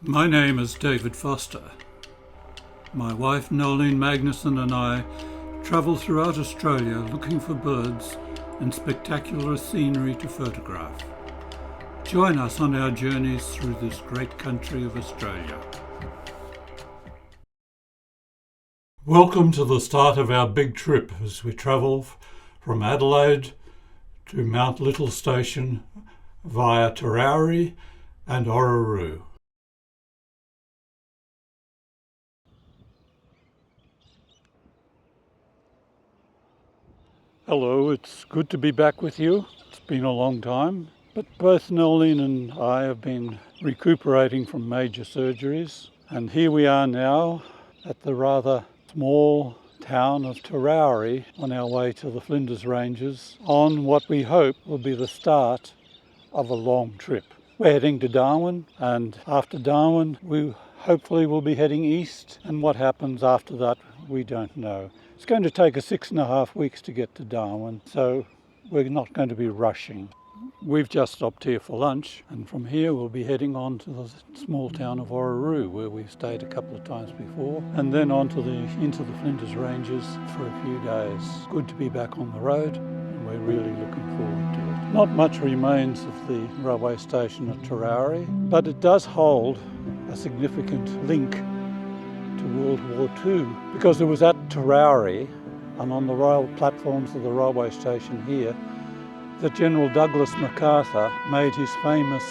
My name is David Foster. My wife Nolene Magnuson and I travel throughout Australia looking for birds and spectacular scenery to photograph. Join us on our journeys through this great country of Australia. Welcome to the start of our big trip as we travel from Adelaide to Mount Little Station via Terrari and Orooroo. Hello, it's good to be back with you. It's been a long time, but both Nolene and I have been recuperating from major surgeries, and here we are now at the rather small town of Terrari on our way to the Flinders Ranges on what we hope will be the start of a long trip. We're heading to Darwin, and after Darwin we hopefully will be heading east, and what happens after that we don't know. It's going to take us 6.5 weeks to get to Darwin, so we're not going to be rushing. We've just stopped here for lunch, and from here we'll be heading on to the small town of Orooroo, where we've stayed a couple of times before, and then into the Flinders Ranges for a few days. Good to be back on the road, and we're really looking forward to it. Not much remains of the railway station at Terrari, but it does hold a significant link to World War II, because it was at Terrari and on the rail platforms of the railway station here that General Douglas MacArthur made his famous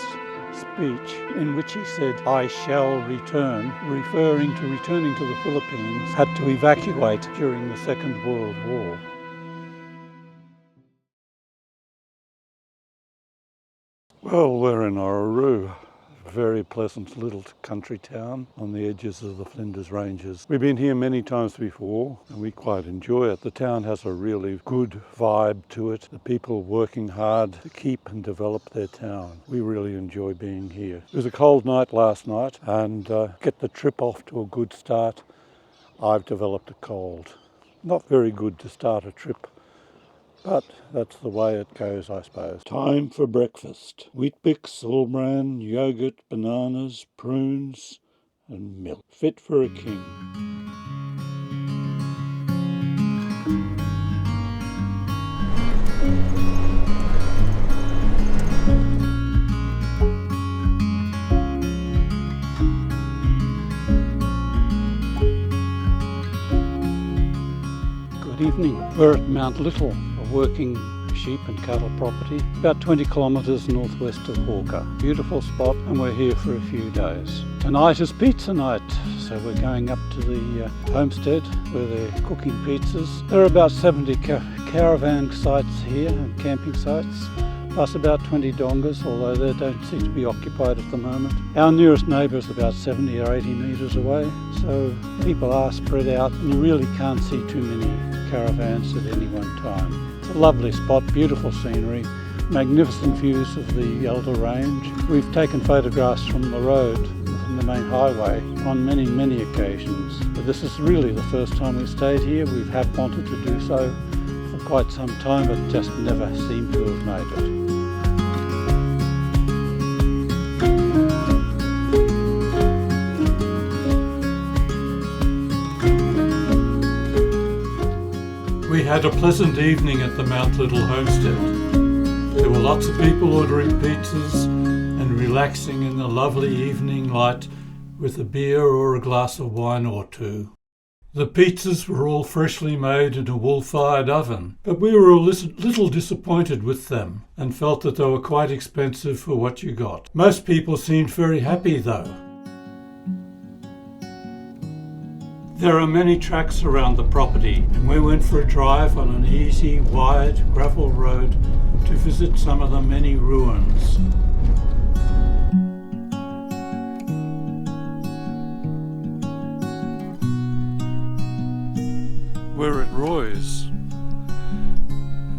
speech in which he said, "I shall return," referring to returning to the Philippines, had to evacuate during the Second World War. Well, we're in Orooroo. Very pleasant little country town on the edges of the Flinders Ranges. We've been here many times before and we quite enjoy it. The town has a really good vibe to it. The people working hard to keep and develop their town. We really enjoy being here. It was a cold night last night, and get the trip off to a good start, I've developed a cold. Not very good to start a trip, but that's the way it goes, I suppose. Time for breakfast. Weet-Bix, all bran, yoghurt, bananas, prunes and milk. Fit for a king. Good evening. We're at Mount Little, working sheep and cattle property, about 20 kilometres northwest of Hawker. Beautiful spot, and we're here for a few days. Tonight is pizza night, so we're going up to the homestead where they're cooking pizzas. There are about 70 caravan sites here and camping sites, plus about 20 dongas, although they don't seem to be occupied at the moment. Our nearest neighbour is about 70 or 80 metres away, so people are spread out and you really can't see too many caravans at any one time. It's a lovely spot, beautiful scenery, magnificent views of the Elder Range. We've taken photographs from the road, from the main highway, on many occasions. But this is really the first time we've stayed here. We have wanted to do so for quite some time, but just never seem to have made it. We had a pleasant evening at the Mount Little homestead. There were lots of people ordering pizzas and relaxing in the lovely evening light with a beer or a glass of wine or two. The pizzas were all freshly made in a wool-fired oven, but we were a little disappointed with them and felt that they were quite expensive for what you got. Most people seemed very happy though. There are many tracks around the property, and we went for a drive on an easy, wide gravel road to visit some of the many ruins. We're at Roy's,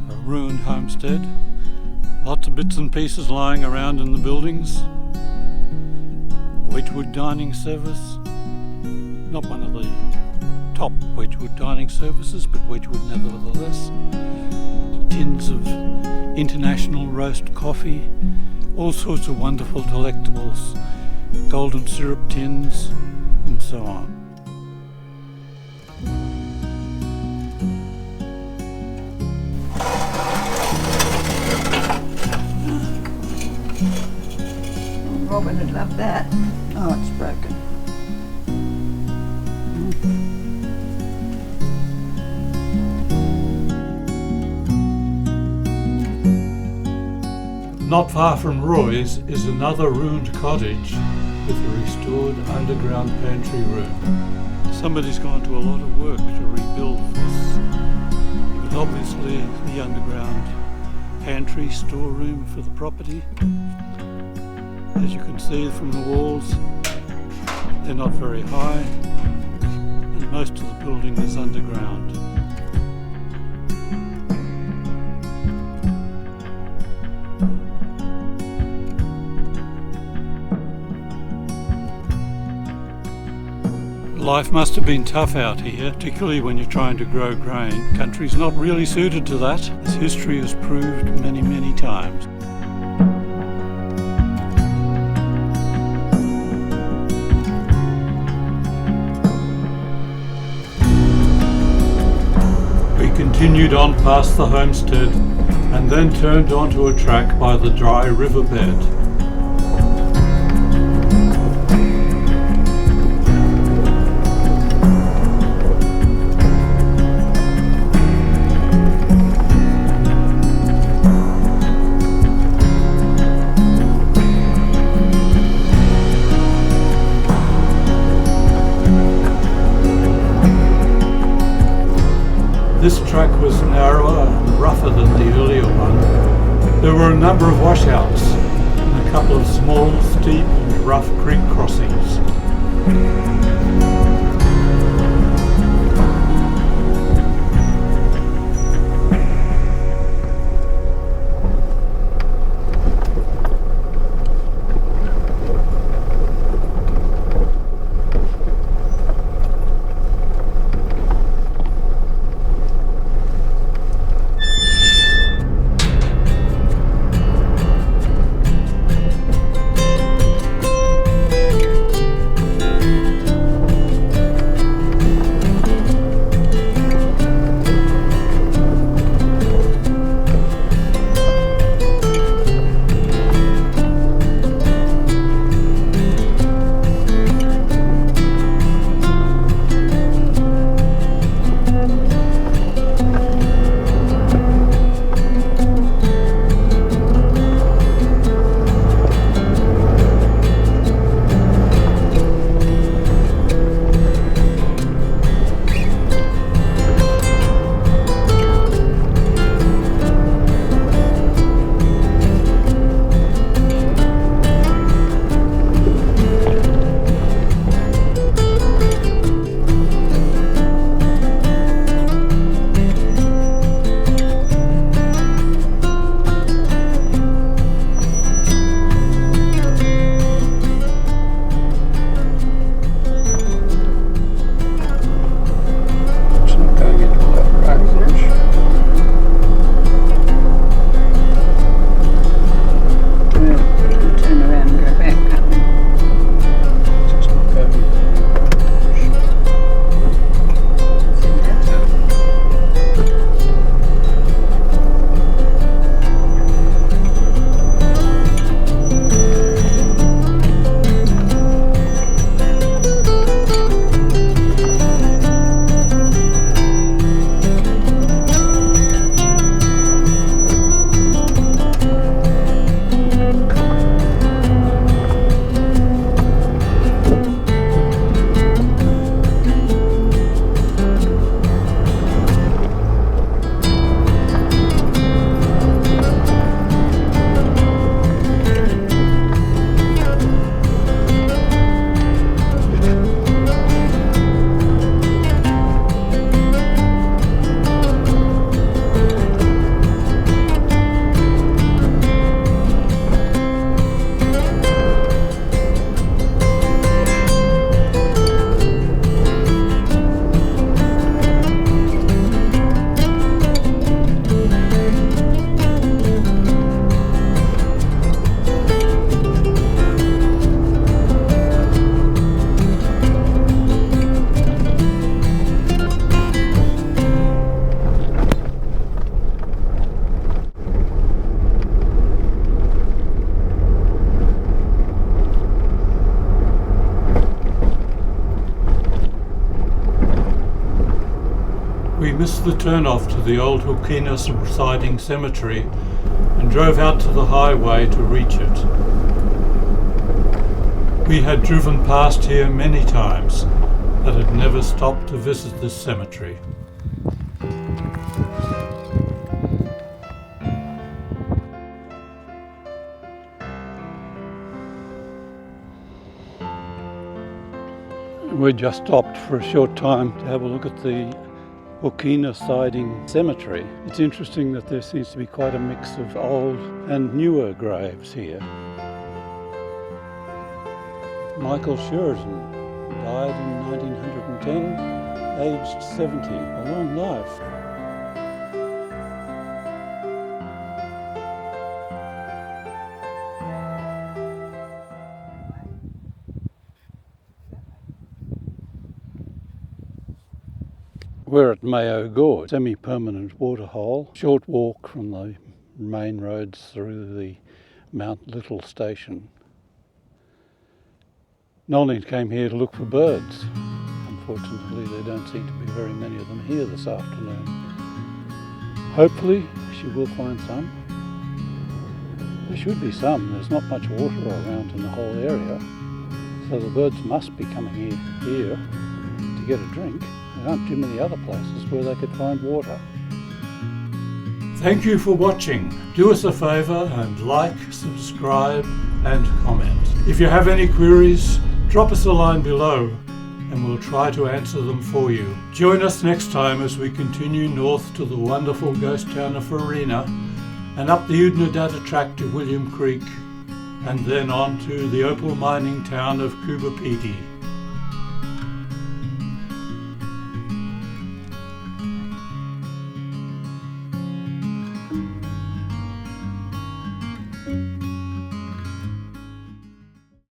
a ruined homestead. Lots of bits and pieces lying around in the buildings. Wedgwood dining service. Not one of the top Wedgwood dining services, but Wedgwood nevertheless. Tins of international roast coffee, all sorts of wonderful delectables golden syrup tins, and so on. Robin would love that. Oh, it's broken. Not far from Roy's is another ruined cottage with a restored underground pantry room. Somebody's gone to a lot of work to rebuild this. But obviously the underground pantry storeroom for the property. As you can see from the walls, they're not very high, and most of the building is underground. Life must have been tough out here, particularly when you're trying to grow grain. Country's not really suited to that, as history has proved many, many times. We continued on past the homestead and then turned onto a track by the dry riverbed. This track was narrower and rougher than the earlier one. There were a number of washouts and a couple of small, steep and rough creek crossings. We missed the turn-off to the old Hina siding cemetery and drove out to the highway to reach it. We had driven past here many times, but had never stopped to visit this cemetery. We just stopped for a short time to have a look at the Hina siding cemetery. It's interesting that there seems to be quite a mix of old and newer graves here. Michael Sheridan died in 1910, aged 70, a long life. We're at Mayo Gorge, semi-permanent waterhole, short walk from the main roads through the Mount Little station. Nolene came here to look for birds. Unfortunately, there don't seem to be very many of them here this afternoon. Hopefully, she will find some. There should be some. There's not much water around in the whole area, so the birds must be coming here to get a drink. There aren't too many other places where they could find water. Thank you for watching. Do us a favour and like, subscribe and comment. If you have any queries, drop us a line below and we'll try to answer them for you. Join us next time as we continue north to the wonderful ghost town of Hina and up the Udnadata track to William Creek and then on to the opal mining town of Kubapiti.